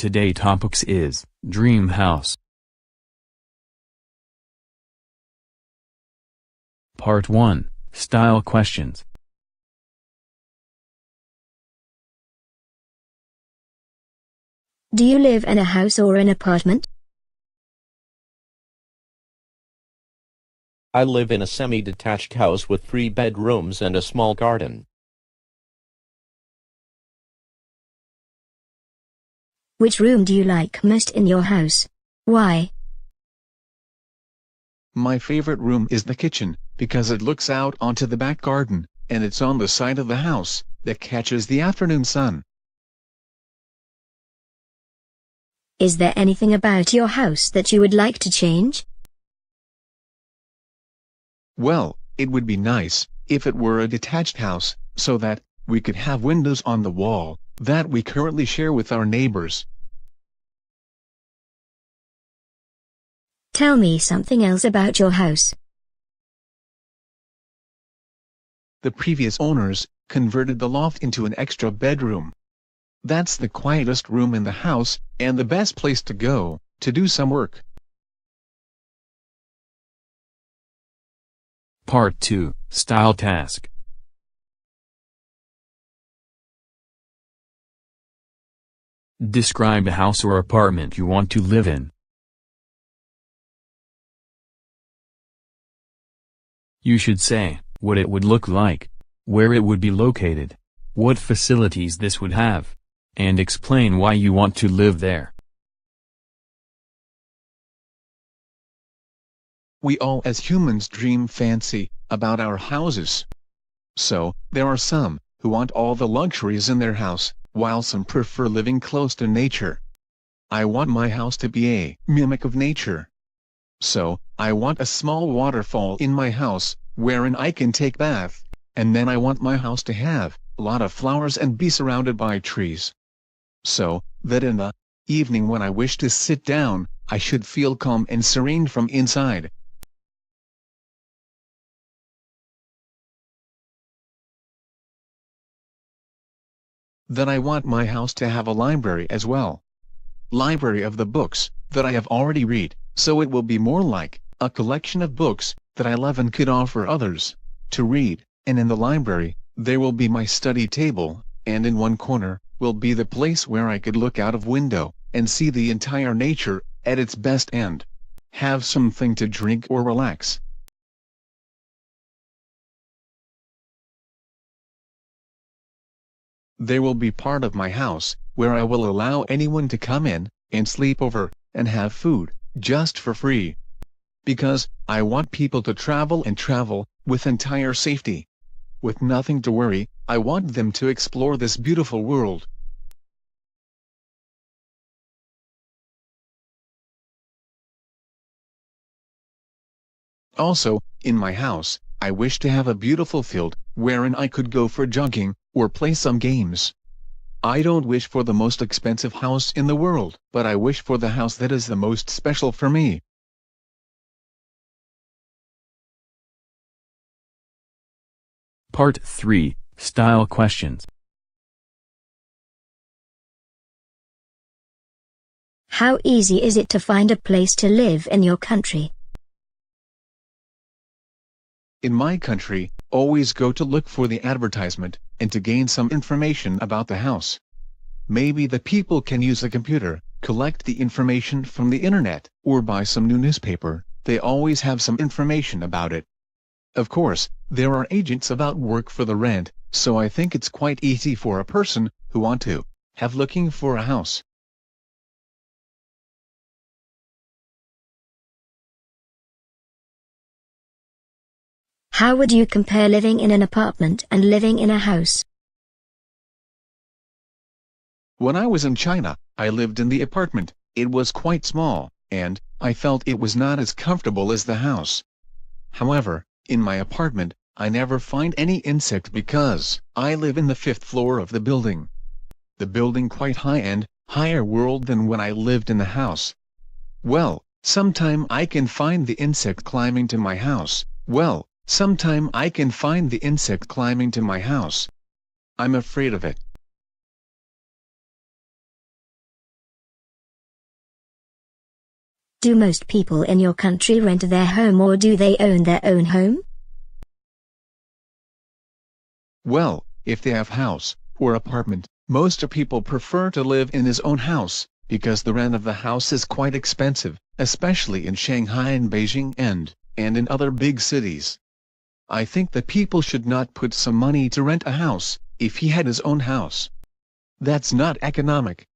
Today topics is Dream House. Part 1, Style Questions. Do you live in a house or an apartment? I live in a semi-detached house with 3 bedrooms and a small garden. Which room do you like most in your house? Why? My favorite room is the kitchen, because it looks out onto the back garden, and it's on the side of the house that catches the afternoon sun. Is there anything about your house that you would like to change? Well, it would be nice if it were a detached house, so that we could have windows on the wall that we currently share with our neighbors. Tell me something else about your house. The previous owners converted the loft into an extra bedroom. That's the quietest room in the house and the best place to go to do some work. Part 2, Style Task. Describe a house or apartment you want to live in. You should say what it would look like, where it would be located, what facilities this would have, and explain why you want to live there. We all as humans dream fancy about our houses. So, there are some who want all the luxuries in their house, while some prefer living close to nature. I want my house to be a mimic of nature. So, I want a small waterfall in my house, wherein I can take bath, and then I want my house to have a lot of flowers and be surrounded by trees. So, that in the evening when I wish to sit down, I should feel calm and serene from inside. Then I want my house to have a library as well. Library of the books that I have already read, so it will be more like a collection of books that I love and could offer others to read, and in the library, there will be my study table, and in one corner will be the place where I could look out of window and see the entire nature at its best and have something to drink or relax. There will be part of my house where I will allow anyone to come in and sleep over and have food just for free. Because I want people to travel with entire safety. With nothing to worry, I want them to explore this beautiful world. Also, in my house, I wish to have a beautiful field wherein I could go for jogging or play some games. I don't wish for the most expensive house in the world, but I wish for the house that is the most special for me. Part 3, Style Questions. How easy is it to find a place to live in your country? In my country, always go to look for the advertisement, and to gain some information about the house. Maybe the people can use a computer, collect the information from the internet, or buy some new newspaper, they always have some information about it. Of course, there are agents about work for the rent, so I think it's quite easy for a person who want to have looking for a house. How would you compare living in an apartment and living in a house? When I was in China, I lived in the apartment. It was quite small, and I felt it was not as comfortable as the house. However, in my apartment, I never find any insect because I live in the 5th floor of the building. The building quite high and higher world than when I lived in the house. Well, sometime I can find the insect climbing to my house. I'm afraid of it. Do most people in your country rent their home or do they own their own home? Well, if they have house or apartment, most people prefer to live in his own house, because the rent of the house is quite expensive, especially in Shanghai and Beijing and in other big cities. I think that people should not put some money to rent a house, if he had his own house. That's not economic.